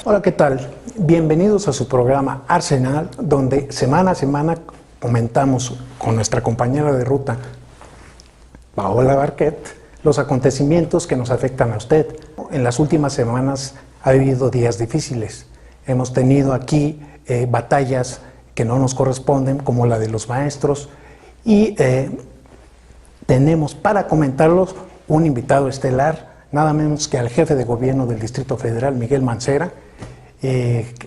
Hola, ¿qué tal? Bienvenidos a su programa Arsenal, donde semana a semana comentamos con nuestra compañera de ruta, Paola Barquet, los acontecimientos que nos afectan a usted. En las últimas semanas ha habido días difíciles. Hemos tenido aquí batallas que no nos corresponden, como la de los maestros, y tenemos para comentarlos un invitado estelar, nada menos que al jefe de gobierno del Distrito Federal, Miguel Mancera,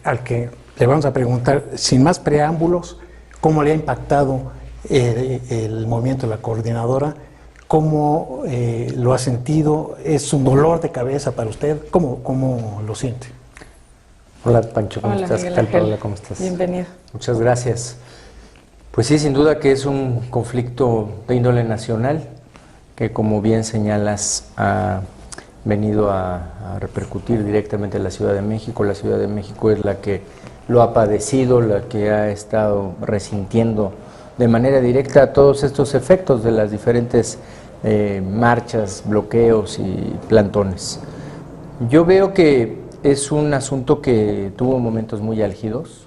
al que le vamos a preguntar, sin más preámbulos, cómo le ha impactado el movimiento de la coordinadora, cómo lo ha sentido, es un dolor de cabeza para usted, cómo lo siente. Hola Pancho, ¿cómo estás? Miguel ¿Qué tal, Ángel? Paola? ¿Cómo estás? Bienvenido. Muchas gracias. Pues sí, sin duda que es un conflicto de índole nacional que, como bien señalas, ha venido a repercutir directamente en la Ciudad de México. La Ciudad de México es la que lo ha padecido, la que ha estado resintiendo de manera directa todos estos efectos de las diferentes marchas, bloqueos y plantones. Yo veo que es un asunto que tuvo momentos muy álgidos,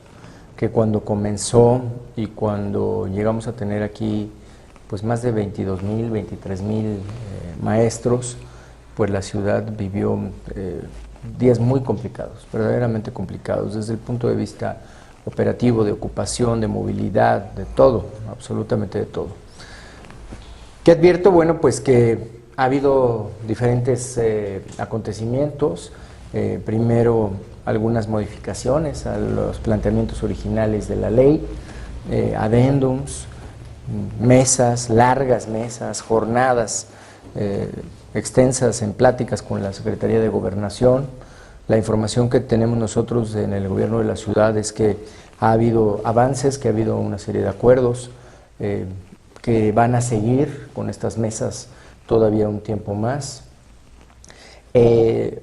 que cuando comenzó y cuando llegamos a tener aquí pues más de 22,000, 23,000 maestros, pues la ciudad vivió días muy complicados, verdaderamente complicados, desde el punto de vista operativo, de ocupación, de movilidad, de todo, absolutamente de todo. ¿Qué advierto? Bueno, pues que ha habido diferentes acontecimientos, primero algunas modificaciones a los planteamientos originales de la ley, adendums, mesas, largas mesas, jornadas extensas en pláticas con la Secretaría de Gobernación. La información que tenemos nosotros en el gobierno de la ciudad es que ha habido avances, que ha habido una serie de acuerdos que van a seguir con estas mesas todavía un tiempo más.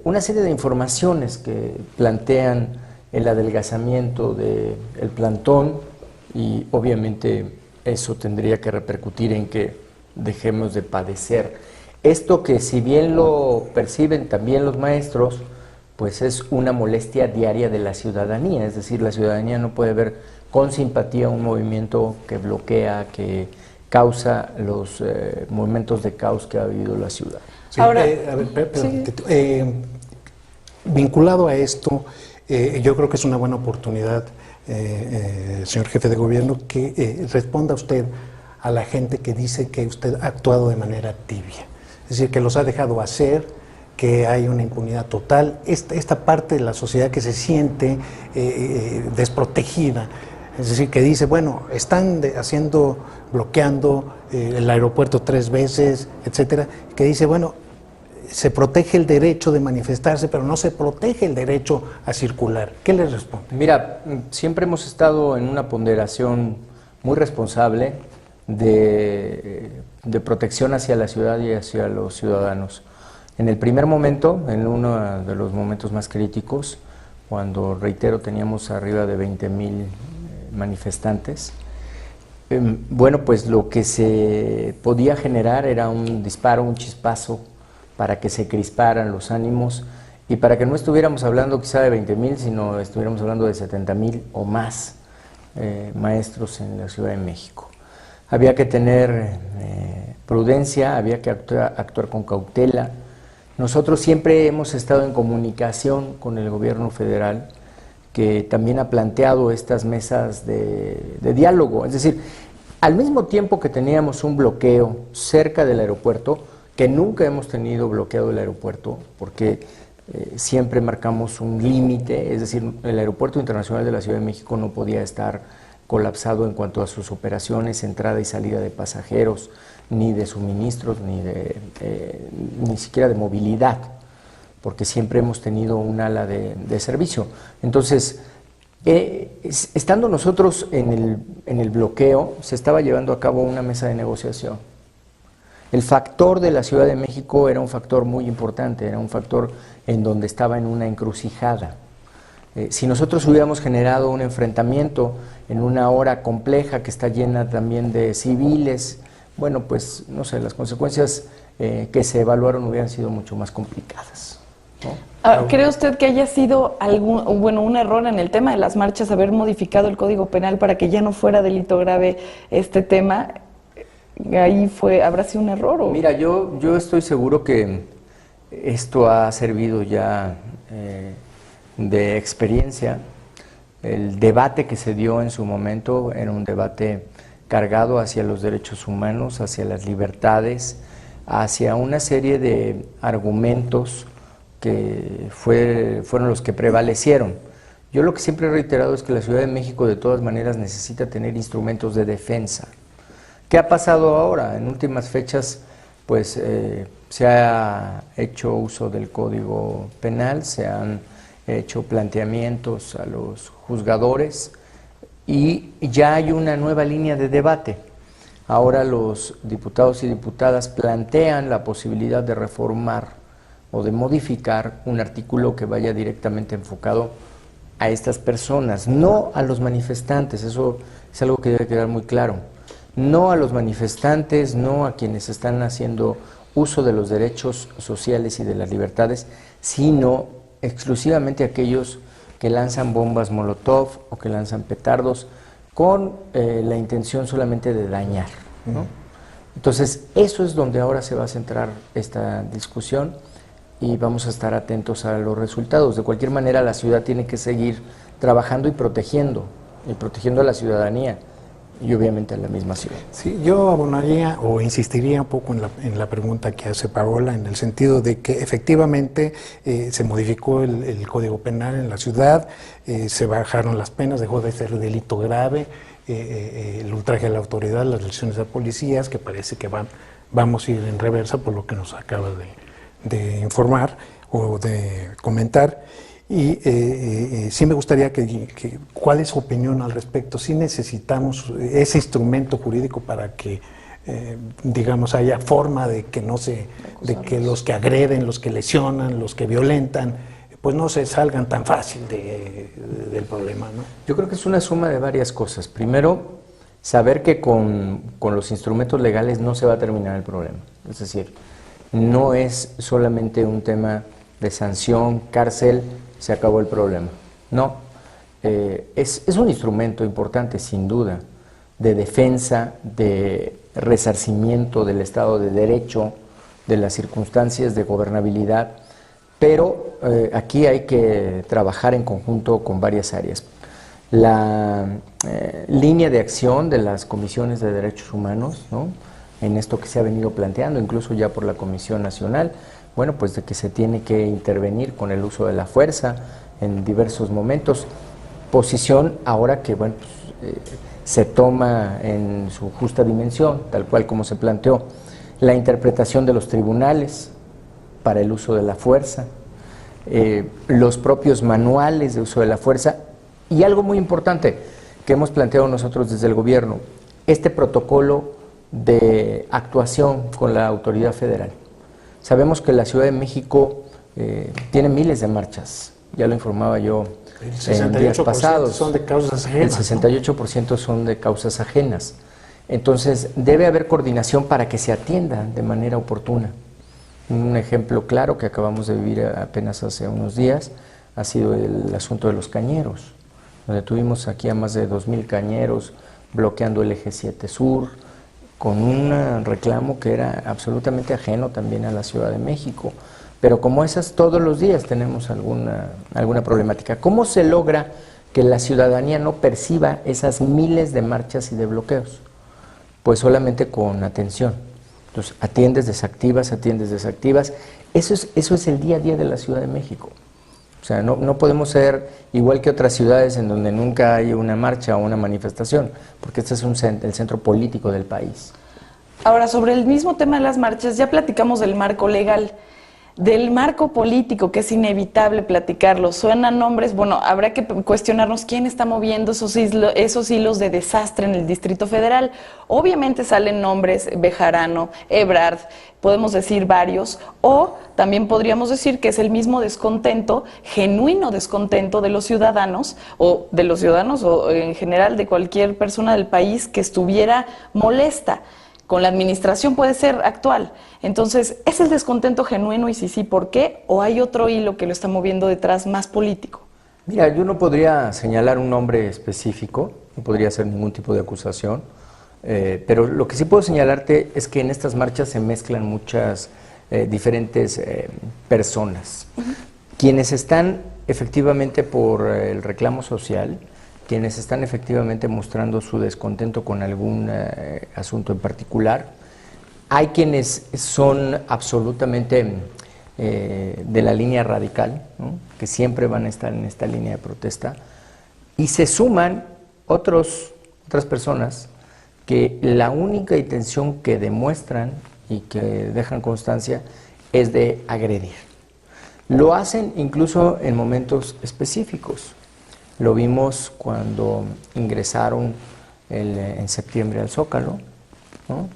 Una serie de informaciones que plantean el adelgazamiento del plantón y obviamente eso tendría que repercutir en que dejemos de padecer esto que, si bien lo perciben también los maestros, pues es una molestia diaria de la ciudadanía, es decir, la ciudadanía no puede ver con simpatía un movimiento que bloquea, que causa los momentos de caos que ha vivido la ciudad. Sí, Ahora, vinculado a esto, yo creo que es una buena oportunidad, señor jefe de gobierno, que responda usted a la gente que dice que usted ha actuado de manera tibia, es decir, que los ha dejado hacer, que hay una impunidad total, esta parte de la sociedad que se siente desprotegida, es decir, que dice, bueno, están bloqueando el aeropuerto 3 veces, etcétera, que dice, bueno, se protege el derecho de manifestarse, pero no se protege el derecho a circular. ¿Qué les responde? Mira, siempre hemos estado en una ponderación muy responsable de protección hacia la ciudad y hacia los ciudadanos. En el primer momento, en uno de los momentos más críticos, cuando, reitero, teníamos arriba de 20,000 manifestantes, bueno, pues lo que se podía generar era un disparo, un chispazo, para que se crisparan los ánimos y para que no estuviéramos hablando quizá de 20,000, sino estuviéramos hablando de 70,000 o más maestros en la Ciudad de México. Había que tener prudencia, había que actuar con cautela. Nosotros siempre hemos estado en comunicación con el gobierno federal, que también ha planteado estas mesas de diálogo. Es decir, al mismo tiempo que teníamos un bloqueo cerca del aeropuerto, que nunca hemos tenido bloqueado el aeropuerto, porque siempre marcamos un límite, es decir, el Aeropuerto Internacional de la Ciudad de México no podía estar colapsado en cuanto a sus operaciones, entrada y salida de pasajeros, ni de suministros, ni siquiera de movilidad, porque siempre hemos tenido un ala de servicio. Entonces, estando nosotros en el bloqueo, se estaba llevando a cabo una mesa de negociación. El factor de la Ciudad de México era un factor muy importante, era un factor en donde estaba en una encrucijada. Si nosotros hubiéramos generado un enfrentamiento en una hora compleja que está llena también de civiles, bueno, pues no sé, las consecuencias que se evaluaron hubieran sido mucho más complicadas, ¿no? ¿Cree usted que haya sido un error en el tema de las marchas haber modificado el Código Penal para que ya no fuera delito grave este tema? ¿Ahí habrá sido un error? ¿O? Mira, yo estoy seguro que esto ha servido ya de experiencia. El debate que se dio en su momento era un debate cargado hacia los derechos humanos, hacia las libertades, hacia una serie de argumentos que fueron los que prevalecieron. Yo lo que siempre he reiterado es que la Ciudad de México de todas maneras necesita tener instrumentos de defensa. ¿Qué ha pasado ahora? En últimas fechas, pues se ha hecho uso del Código Penal, se han hecho planteamientos a los juzgadores y ya hay una nueva línea de debate. Ahora los diputados y diputadas plantean la posibilidad de reformar o de modificar un artículo que vaya directamente enfocado a estas personas, no a los manifestantes. Eso es algo que debe quedar muy claro. No a los manifestantes, no a quienes están haciendo uso de los derechos sociales y de las libertades, sino exclusivamente a aquellos que lanzan bombas molotov o que lanzan petardos con la intención solamente de dañar, ¿no? Entonces, eso es donde ahora se va a centrar esta discusión y vamos a estar atentos a los resultados. De cualquier manera, la ciudad tiene que seguir trabajando y protegiendo a la ciudadanía y obviamente a la misma ciudad. Sí, yo abonaría o insistiría un poco en la pregunta que hace Paola, en el sentido de que efectivamente se modificó el Código Penal en la ciudad, se bajaron las penas, dejó de ser delito grave, el ultraje a la autoridad, las lesiones a policías, que parece que vamos a ir en reversa por lo que nos acaba de informar o de comentar. Y sí me gustaría ¿cuál es su opinión al respecto? ¿Sí necesitamos ese instrumento jurídico para que, digamos, haya forma de que de que los que agreden, los que lesionan, los que violentan, pues no se salgan tan fácil del problema, ¿no? Yo creo que es una suma de varias cosas. Primero, saber que con los instrumentos legales no se va a terminar el problema. Es decir, no es solamente un tema de sanción, cárcel, se acabó el problema. No, es un instrumento importante, sin duda, de defensa, de resarcimiento del Estado de Derecho, de las circunstancias de gobernabilidad, pero aquí hay que trabajar en conjunto con varias áreas. La línea de acción de las comisiones de derechos humanos, ¿no?, en esto que se ha venido planteando, incluso ya por la Comisión Nacional, bueno, pues de que se tiene que intervenir con el uso de la fuerza en diversos momentos, posición ahora que, bueno, pues, se toma en su justa dimensión, tal cual como se planteó, la interpretación de los tribunales para el uso de la fuerza, los propios manuales de uso de la fuerza y algo muy importante que hemos planteado nosotros desde el gobierno, este protocolo de actuación con la autoridad federal. Sabemos que la Ciudad de México tiene miles de marchas, ya lo informaba yo en días pasados. Son de causas ajenas. El 68% son de causas ajenas. Entonces, debe haber coordinación para que se atiendan de manera oportuna. Un ejemplo claro que acabamos de vivir apenas hace unos días ha sido el asunto de los cañeros, donde tuvimos aquí a más de 2,000 cañeros bloqueando el eje 7 Sur, con un reclamo que era absolutamente ajeno también a la Ciudad de México. Pero como esas, todos los días tenemos alguna problemática. ¿Cómo se logra que la ciudadanía no perciba esas miles de marchas y de bloqueos? Pues solamente con atención. Entonces, atiendes, desactivas. Eso es el día a día de la Ciudad de México. O sea, no podemos ser igual que otras ciudades en donde nunca hay una marcha o una manifestación, porque este es el centro político del país. Ahora, sobre el mismo tema de las marchas, ya platicamos del marco legal, del marco político, que es inevitable platicarlo. Suenan nombres, bueno, habrá que cuestionarnos quién está moviendo esos hilos de desastre en el Distrito Federal. Obviamente salen nombres, Bejarano, Ebrard, podemos decir varios, o también podríamos decir que es el mismo descontento, genuino descontento de los ciudadanos, o en general de cualquier persona del país que estuviera molesta. con la administración puede ser actual. Entonces, ¿es el descontento genuino y si sí, por qué? ¿O hay otro hilo que lo está moviendo detrás más político? Mira, yo no podría señalar un nombre específico, no podría hacer ningún tipo de acusación, pero lo que sí puedo señalarte es que en estas marchas se mezclan muchas diferentes personas. Quienes están efectivamente por el reclamo social, quienes están efectivamente mostrando su descontento con algún asunto en particular. Hay quienes son absolutamente de la línea radical, ¿no?, que siempre van a estar en esta línea de protesta, y se suman otras personas que la única intención que demuestran y que dejan constancia es de agredir. Lo hacen incluso en momentos específicos. Lo vimos cuando ingresaron en septiembre al Zócalo, ¿no?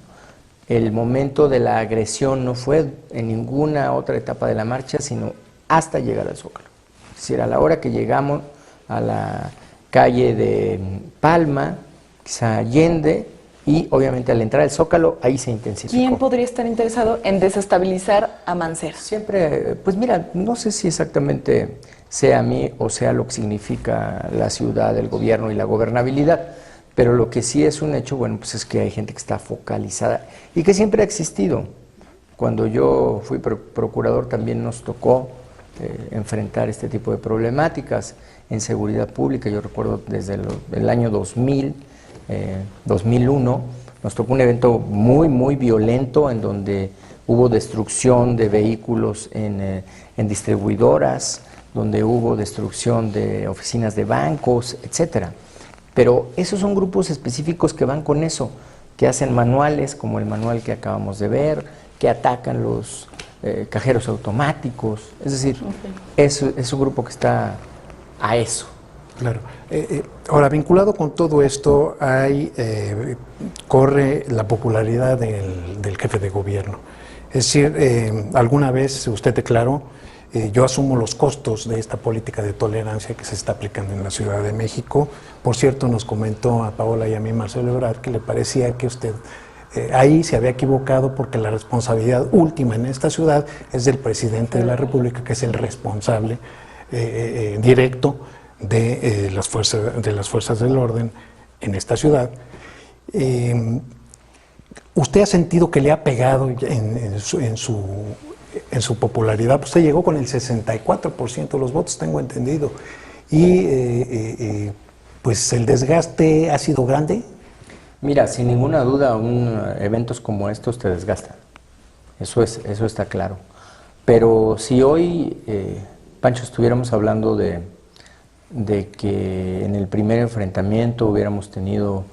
El momento de la agresión no fue en ninguna otra etapa de la marcha, sino hasta llegar al Zócalo. Es decir, a la hora que llegamos a la calle de Palma, quizá Allende, y obviamente al entrar al Zócalo, ahí se intensificó. ¿Quién podría estar interesado en desestabilizar a Mancera? Siempre, pues mira, no sé si exactamente sea a mí o sea lo que significa la ciudad, el gobierno y la gobernabilidad, pero lo que sí es un hecho, bueno, pues es que hay gente que está focalizada y que siempre ha existido. Cuando yo fui procurador también nos tocó enfrentar este tipo de problemáticas en seguridad pública. Yo recuerdo desde el año 2000, 2001, nos tocó un evento muy violento en donde hubo destrucción de vehículos en distribuidoras, donde hubo destrucción de oficinas de bancos, etcétera. Pero esos son grupos específicos que van con eso, que hacen manuales como el manual que acabamos de ver, que atacan los cajeros automáticos, es decir, es un grupo que está a eso. Claro. Ahora, vinculado con todo esto, corre la popularidad del jefe de gobierno. Es decir, alguna vez usted declaró, yo asumo los costos de esta política de tolerancia que se está aplicando en la Ciudad de México. Por cierto, nos comentó a Paola y a mí, Marcelo Ebrard, que le parecía que usted ahí se había equivocado porque la responsabilidad última en esta ciudad es del presidente de la República, que es el responsable directo de las fuerzas del orden en esta ciudad. ¿Usted ha sentido que le ha pegado en su popularidad? Pues usted llegó con el 64% de los votos, tengo entendido. Y pues el desgaste ha sido grande. Mira, sin ninguna duda, eventos como estos te desgastan. Eso está claro. Pero si hoy, Pancho, estuviéramos hablando de que en el primer enfrentamiento hubiéramos tenido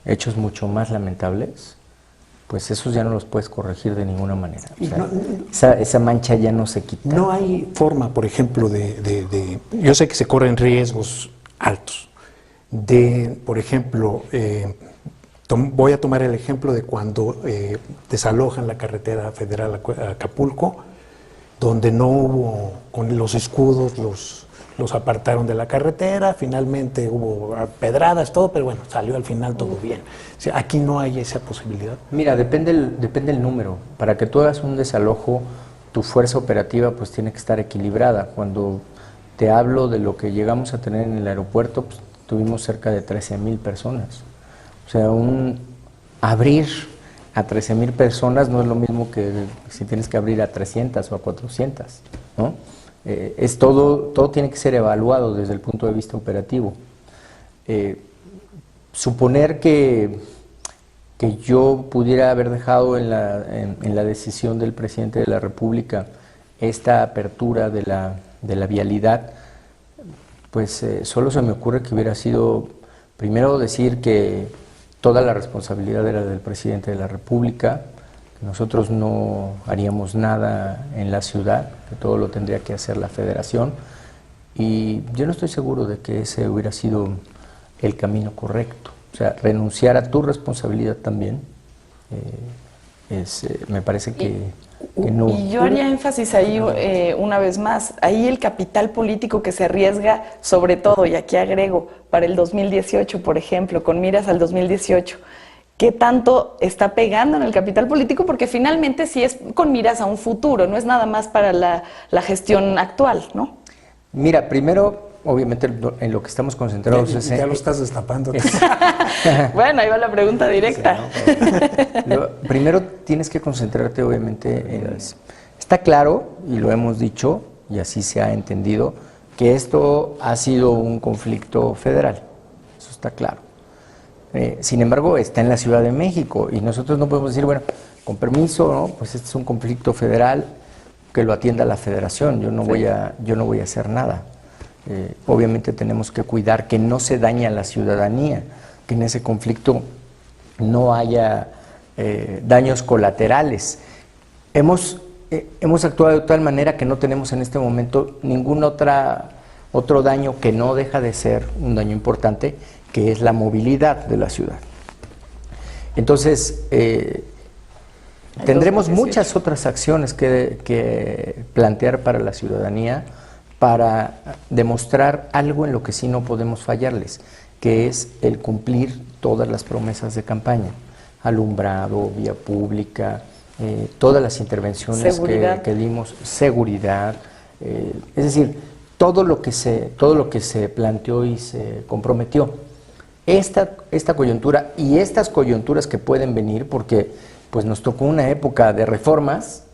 hechos mucho más lamentables, pues esos ya no los puedes corregir de ninguna manera. O sea, esa mancha ya no se quita. No hay forma, por ejemplo, yo sé que se corren riesgos altos, por ejemplo, voy a tomar el ejemplo de cuando desalojan la carretera federal a Acapulco, donde no hubo, con los escudos, los apartaron de la carretera, finalmente hubo pedradas, todo, pero bueno, salió al final todo bien. O sea, aquí no hay esa posibilidad. Mira, depende el número. Para que tú hagas un desalojo, tu fuerza operativa pues tiene que estar equilibrada. Cuando te hablo de lo que llegamos a tener en el aeropuerto, pues tuvimos cerca de 13,000 personas. O sea, abrir a 13,000 personas no es lo mismo que si tienes que abrir a 300 o a 400, ¿no? Todo tiene que ser evaluado desde el punto de vista operativo. Suponer que yo pudiera haber dejado en la decisión del presidente de la República esta apertura de la vialidad, pues solo se me ocurre que hubiera sido, primero, decir que toda la responsabilidad era del presidente de la República, que nosotros no haríamos nada en la ciudad, que todo lo tendría que hacer la Federación, y yo no estoy seguro de que ese hubiera sido el camino correcto. O sea, renunciar a tu responsabilidad también, me parece que no. Y yo haría énfasis ahí una vez más, ahí el capital político que se arriesga sobre todo, y aquí agrego, para el 2018, por ejemplo, con miras al 2018, qué tanto está pegando en el capital político, porque finalmente sí es con miras a un futuro, no es nada más para la gestión actual, ¿no? Mira, primero, obviamente en lo que estamos concentrados es Ya lo estás destapando. Bueno, ahí va la pregunta directa. Primero tienes que concentrarte obviamente en... Está claro, y lo hemos dicho, y así se ha entendido, que esto ha sido un conflicto federal. Eso está claro. Sin embargo, está en la Ciudad de México y nosotros no podemos decir, bueno, con permiso, ¿no? Pues este es un conflicto federal, que lo atienda la Federación. Yo no voy a hacer nada. Obviamente tenemos que cuidar que no se dañe a la ciudadanía, que en ese conflicto no haya daños colaterales. Hemos actuado de tal manera que no tenemos en este momento ningún otro daño que no deja de ser un daño importante, que es la movilidad de la ciudad. Entonces, tendremos muchas otras acciones que plantear para la ciudadanía para demostrar algo en lo que sí no podemos fallarles, que es el cumplir todas las promesas de campaña, alumbrado, vía pública, todas las intervenciones que dimos, seguridad, es decir, todo lo que se planteó y se comprometió. Esta coyuntura y estas coyunturas que pueden venir, porque pues nos tocó una época de reformas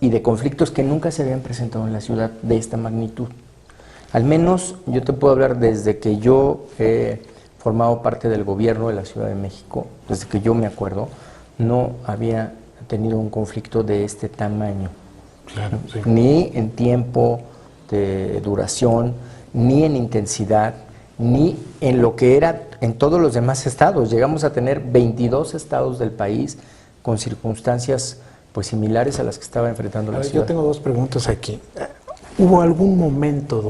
y de conflictos que nunca se habían presentado en la ciudad de esta magnitud. Al menos yo te puedo hablar desde que yo he formado parte del gobierno de la Ciudad de México, desde que yo me acuerdo, no había tenido un conflicto de este tamaño. Claro, sí. Ni en tiempo de duración, ni en intensidad, ni en lo que era en todos los demás estados. Llegamos a tener 22 estados del país con circunstancias pues similares a las que estaba enfrentando la ciudad. Yo tengo dos preguntas aquí. ¿Hubo algún momento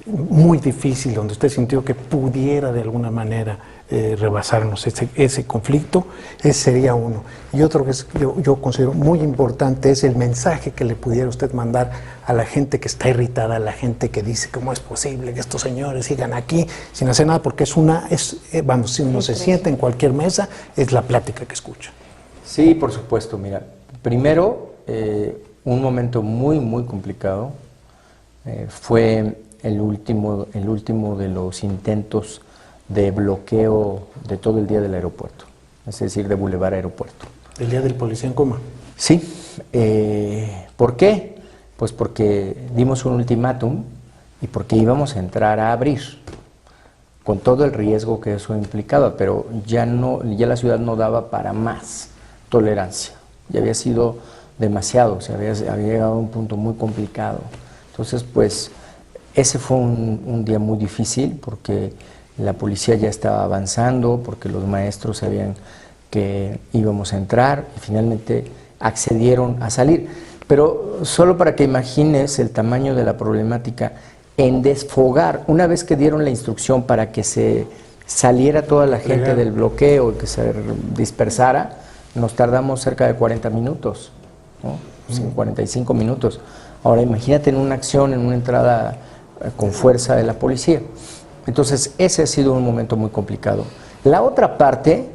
muy difícil donde usted sintió que pudiera de alguna manera rebasarnos ese conflicto? Ese sería uno. Y otro que yo considero muy importante es el mensaje que le pudiera usted mandar a la gente que está irritada, a la gente que dice cómo es posible que estos señores sigan aquí sin hacer nada, porque si uno se sienta en cualquier mesa, es la plática que escucha. Sí, por supuesto. Mira, primero, un momento muy, muy complicado fue el último de los intentos de bloqueo de todo el día del aeropuerto, es decir, de Boulevard Aeropuerto. ¿El día del policía en coma? Sí. ¿Por qué? Pues porque dimos un ultimátum y porque íbamos a entrar a abrir, con todo el riesgo que eso implicaba, pero ya la ciudad no daba para más tolerancia. Ya había sido demasiado, había llegado a un punto muy complicado. Entonces, pues, ese fue un día muy difícil porque la policía ya estaba avanzando, porque los maestros sabían que íbamos a entrar y finalmente accedieron a salir. Pero solo para que imagines el tamaño de la problemática, en desfogar, una vez que dieron la instrucción para que se saliera toda la gente del bloqueo y que se dispersara, nos tardamos cerca de 40 minutos, ¿no? 45 minutos. Ahora imagínate en una acción, en una entrada con fuerza de la policía. Entonces ese ha sido un momento muy complicado. La otra parte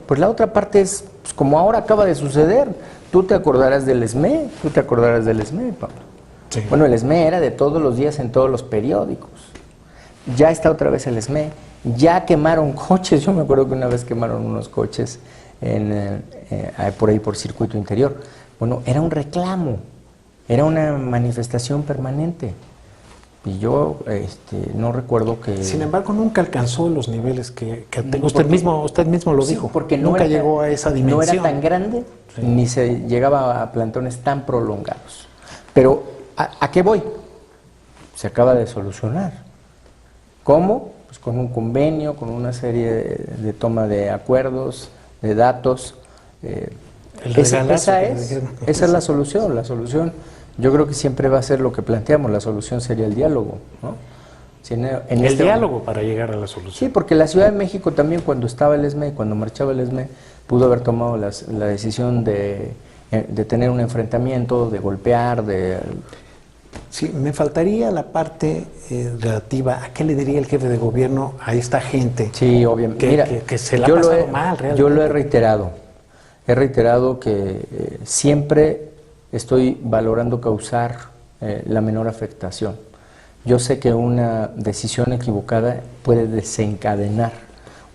es pues, como ahora acaba de suceder. Tú te acordarás del ESME, Pablo. Sí. Bueno, el ESME era de todos los días en todos los periódicos. Ya está otra vez el ESME. Ya quemaron coches. Yo me acuerdo que una vez quemaron unos coches por ahí por circuito interior. Bueno, era un reclamo, era una manifestación permanente. Y yo no recuerdo que... Sin embargo, nunca alcanzó los niveles que usted mismo lo dijo. Porque nunca llegó a esa dimensión. No era tan grande, ni se llegaba a plantones tan prolongados. Pero, ¿a qué voy? Se acaba de solucionar. ¿Cómo? Pues con un convenio, con una serie de toma de acuerdos, de datos. Esa es la solución. La solución, yo creo que siempre va a ser lo que planteamos. La solución sería el diálogo, ¿no? El diálogo para llegar a la solución. Sí, porque la Ciudad de México también, cuando estaba el ESME, cuando marchaba el ESME, pudo haber tomado la decisión de tener un enfrentamiento, de golpear, Sí, me faltaría la parte relativa a qué le diría el jefe de gobierno a esta gente. Sí, obviamente. Mira, que se la ha pasado mal realmente. Yo lo he reiterado que siempre estoy valorando causar la menor afectación. Yo sé que una decisión equivocada puede desencadenar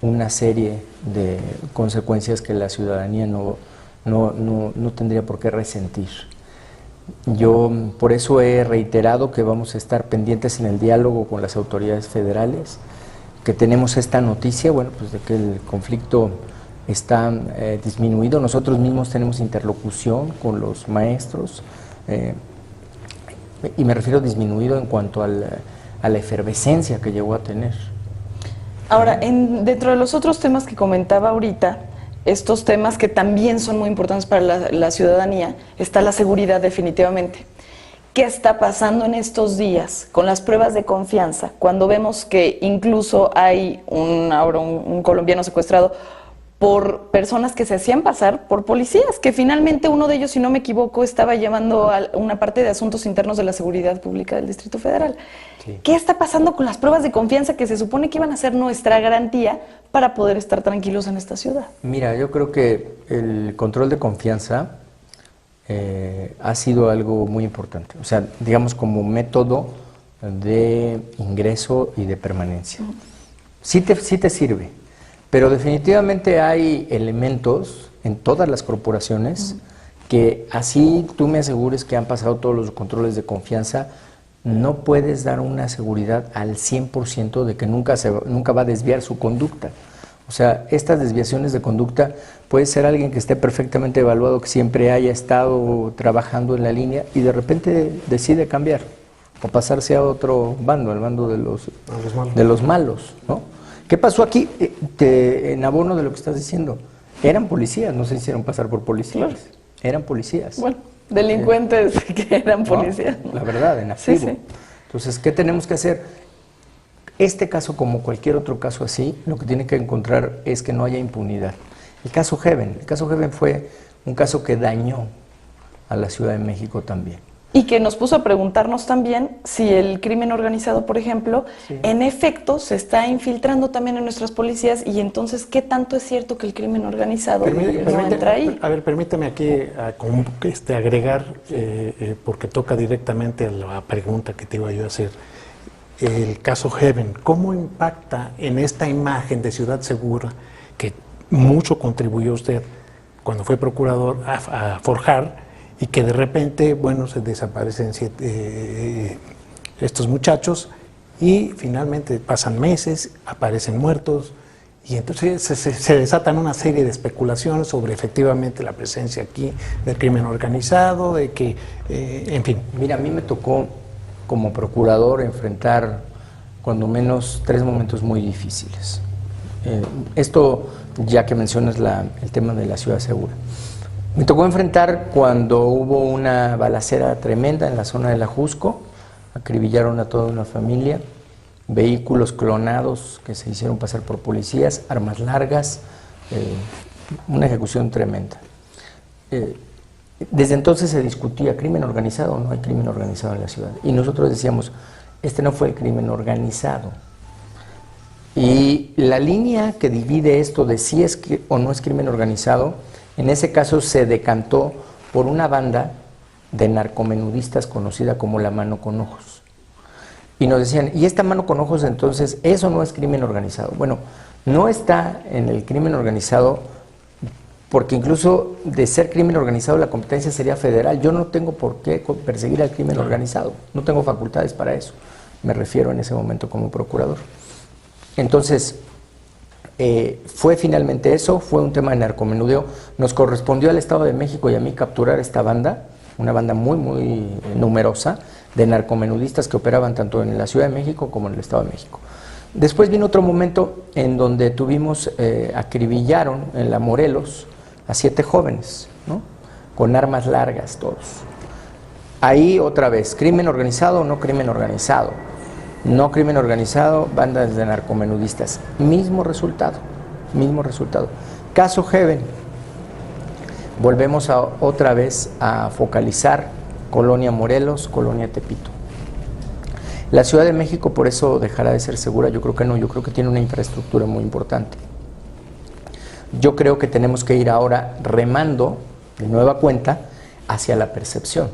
una serie de consecuencias que la ciudadanía no tendría por qué resentir. Yo por eso he reiterado que vamos a estar pendientes en el diálogo con las autoridades federales, que tenemos esta noticia, bueno, pues de que el conflicto está disminuido. Nosotros mismos tenemos interlocución con los maestros, y me refiero disminuido en cuanto a la efervescencia que llegó a tener. Ahora, dentro de los otros temas que comentaba ahorita, estos temas que también son muy importantes para la ciudadanía, está la seguridad definitivamente. ¿Qué está pasando en estos días con las pruebas de confianza? Cuando vemos que incluso hay ahora un colombiano secuestrado por personas que se hacían pasar por policías, que finalmente uno de ellos, si no me equivoco, estaba llevando a una parte de asuntos internos de la seguridad pública del Distrito Federal. Sí. ¿Qué está pasando con las pruebas de confianza que se supone que iban a ser nuestra garantía para poder estar tranquilos en esta ciudad? Mira, yo creo que el control de confianza ha sido algo muy importante, o sea, digamos como método de ingreso y de permanencia. Sí te sirve, pero definitivamente hay elementos en todas las corporaciones que así tú me asegures que han pasado todos los controles de confianza, no puedes dar una seguridad al 100% de que nunca va a desviar su conducta. O sea, estas desviaciones de conducta puede ser alguien que esté perfectamente evaluado, que siempre haya estado trabajando en la línea y de repente decide cambiar o pasarse a otro bando, al bando de los malos, ¿no? ¿Qué pasó aquí? En abono de lo que estás diciendo, eran policías, no se hicieron pasar por policías, claro. Eran policías. Bueno, delincuentes que eran policías. No, la verdad, en activo. Sí. Entonces, ¿qué tenemos que hacer? Este caso, como cualquier otro caso así, lo que tiene que encontrar es que no haya impunidad. El caso Heaven fue un caso que dañó a la Ciudad de México también. Y que nos puso a preguntarnos también si el crimen organizado, por ejemplo, sí, en efecto se está infiltrando también en nuestras policías, y entonces, ¿qué tanto es cierto que el crimen organizado no entra ahí? A ver, permítame aquí agregar, porque toca directamente a la pregunta que te iba yo a hacer. El caso Heaven, ¿cómo impacta en esta imagen de ciudad segura que mucho contribuyó usted cuando fue procurador a forjar, y que de repente, bueno, se desaparecen estos muchachos y finalmente pasan meses, aparecen muertos, y entonces se desatan una serie de especulaciones sobre efectivamente la presencia aquí del crimen organizado, de que, en fin. Mira, a mí me tocó como procurador enfrentar cuando menos 3 momentos muy difíciles. Esto, ya que mencionas el tema de la ciudad segura. Me tocó enfrentar cuando hubo una balacera tremenda en la zona de la Jusco, acribillaron a toda una familia, vehículos clonados que se hicieron pasar por policías, armas largas, una ejecución tremenda. Desde entonces se discutía, ¿crimen organizado o no hay crimen organizado en la ciudad? Y nosotros decíamos, este no fue el crimen organizado. Y la línea que divide esto de si es o no es crimen organizado, en ese caso se decantó por una banda de narcomenudistas conocida como la Mano con Ojos. Y nos decían, ¿y esta Mano con Ojos entonces, eso no es crimen organizado? Bueno, no está en el crimen organizado, porque incluso de ser crimen organizado la competencia sería federal. Yo no tengo por qué perseguir al crimen organizado, no tengo facultades para eso, me refiero en ese momento como procurador. Entonces, fue finalmente eso, fue un tema de narcomenudeo. Nos correspondió al Estado de México y a mí capturar esta banda, una banda muy, muy numerosa, de narcomenudistas que operaban tanto en la Ciudad de México como en el Estado de México. Después vino otro momento en donde acribillaron en la Morelos a 7 jóvenes, ¿no? Con armas largas todos. Ahí otra vez, ¿crimen organizado o no crimen organizado? No crimen organizado, bandas de narcomenudistas. Mismo resultado, mismo resultado. Caso Heaven, volvemos otra vez a focalizar Colonia Morelos, Colonia Tepito. La Ciudad de México por eso dejará de ser segura, yo creo que no, yo creo que tiene una infraestructura muy importante. Yo creo que tenemos que ir ahora remando de nueva cuenta hacia la percepción,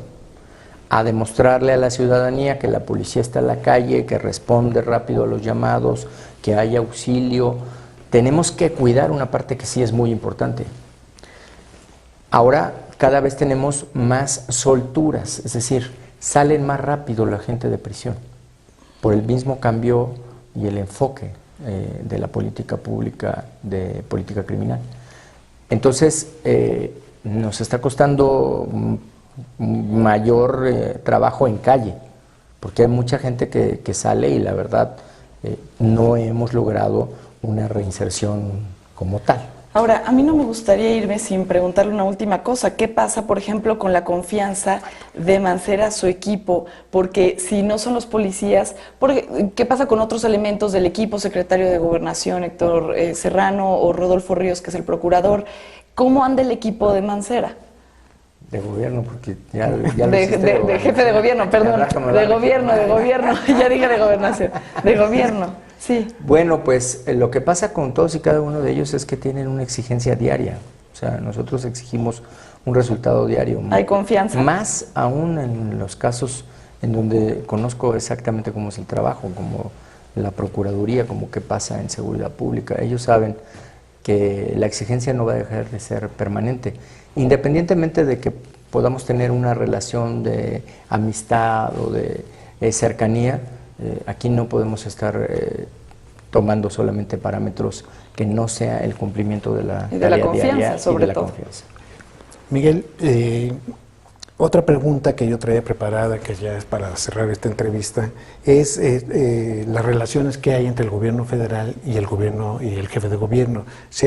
a demostrarle a la ciudadanía que la policía está en la calle, que responde rápido a los llamados, que hay auxilio. Tenemos que cuidar una parte que sí es muy importante. Ahora cada vez tenemos más solturas, es decir, salen más rápido la gente de prisión por el mismo cambio y el enfoque de la política pública, de política criminal. Entonces, nos está costando mayor trabajo en calle, porque hay mucha gente que sale y la verdad no hemos logrado una reinserción como tal. Ahora, a mí no me gustaría irme sin preguntarle una última cosa. ¿Qué pasa, por ejemplo, con la confianza de Mancera a su equipo? Porque si no son los policías, ¿qué pasa con otros elementos del equipo? Secretario de Gobernación, Héctor Serrano, o Rodolfo Ríos, que es el procurador. ¿Cómo anda el equipo de Mancera? De gobierno, porque ya de jefe de gobierno, perdón. De gobierno. Ya dije de gobernación. De gobierno. Sí. Bueno, pues lo que pasa con todos y cada uno de ellos es que tienen una exigencia diaria. O sea, nosotros exigimos un resultado diario. ¿Hay confianza? Más aún en los casos en donde conozco exactamente cómo es el trabajo, como la Procuraduría, como qué pasa en seguridad pública. Ellos saben que la exigencia no va a dejar de ser permanente, independientemente de que podamos tener una relación de amistad o de cercanía. Aquí no podemos estar tomando solamente parámetros que no sea el cumplimiento de la tarea diaria y de la confianza. Miguel, otra pregunta que yo traía preparada, que ya es para cerrar esta entrevista, es las relaciones que hay entre el gobierno federal y el gobierno y el jefe de gobierno.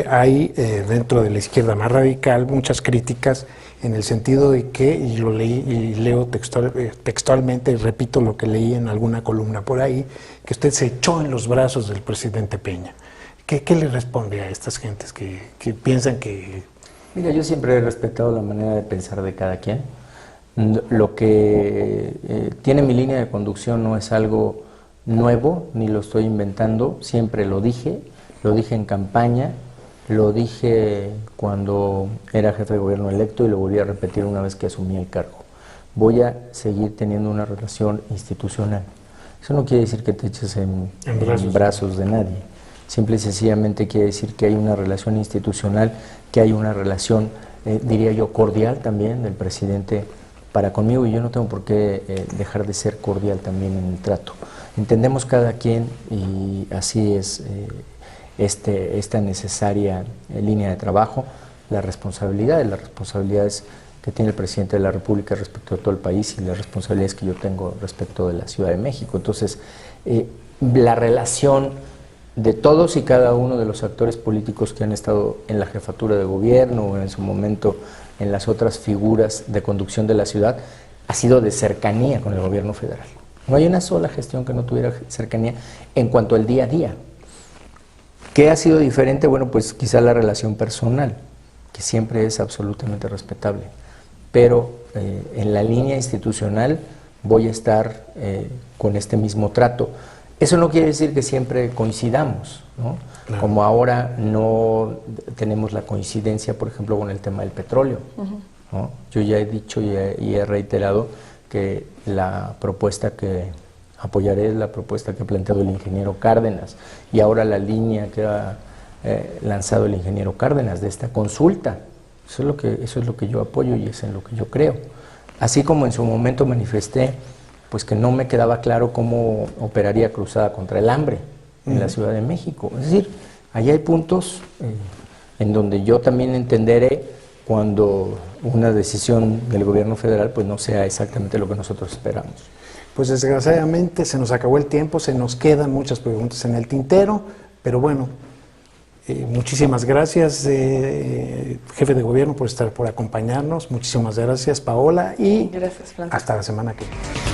Hay dentro de la izquierda más radical muchas críticas en el sentido de que, y lo leí y leo textualmente, y repito lo que leí en alguna columna por ahí, que usted se echó en los brazos del presidente Peña. ¿Qué le responde a estas gentes que piensan que...? Mira, yo siempre he respetado la manera de pensar de cada quien. Lo que tiene mi línea de conducción no es algo nuevo, ni lo estoy inventando, siempre lo dije en campaña, lo dije cuando era jefe de gobierno electo y lo volví a repetir una vez que asumí el cargo. Voy a seguir teniendo una relación institucional. Eso no quiere decir que te eches en brazos de nadie. Simple y sencillamente quiere decir que hay una relación institucional, que hay una relación, diría yo, cordial también del presidente para conmigo, y yo no tengo por qué dejar de ser cordial también en el trato. Entendemos cada quien y así es esta necesaria línea de trabajo, las responsabilidades que tiene el presidente de la República respecto de todo el país y las responsabilidades que yo tengo respecto de la Ciudad de México. Entonces, la relación de todos y cada uno de los actores políticos que han estado en la jefatura de gobierno o en su momento en las otras figuras de conducción de la ciudad ha sido de cercanía con el gobierno federal. No hay una sola gestión que no tuviera cercanía en cuanto al día a día. ¿Qué ha sido diferente? Bueno, pues quizá la relación personal, que siempre es absolutamente respetable, pero en la línea institucional voy a estar con este mismo trato. Eso no quiere decir que siempre coincidamos, ¿no? Claro. Como ahora no tenemos la coincidencia, por ejemplo, con el tema del petróleo, ¿no? Yo ya he dicho y he reiterado que la propuesta que apoyaré es la propuesta que ha planteado el ingeniero Cárdenas, y ahora la línea que ha lanzado el ingeniero Cárdenas de esta consulta. Eso es lo que yo apoyo y es en lo que yo creo. Así como en su momento manifesté pues que no me quedaba claro cómo operaría Cruzada contra el Hambre en la Ciudad de México. Es decir, ahí hay puntos en donde yo también entenderé cuando una decisión del gobierno federal pues no sea exactamente lo que nosotros esperamos. Pues desgraciadamente se nos acabó el tiempo, se nos quedan muchas preguntas en el tintero, pero bueno, muchísimas gracias, jefe de gobierno, por acompañarnos. Muchísimas gracias, Paola, y gracias, Francisco. Hasta la semana que viene.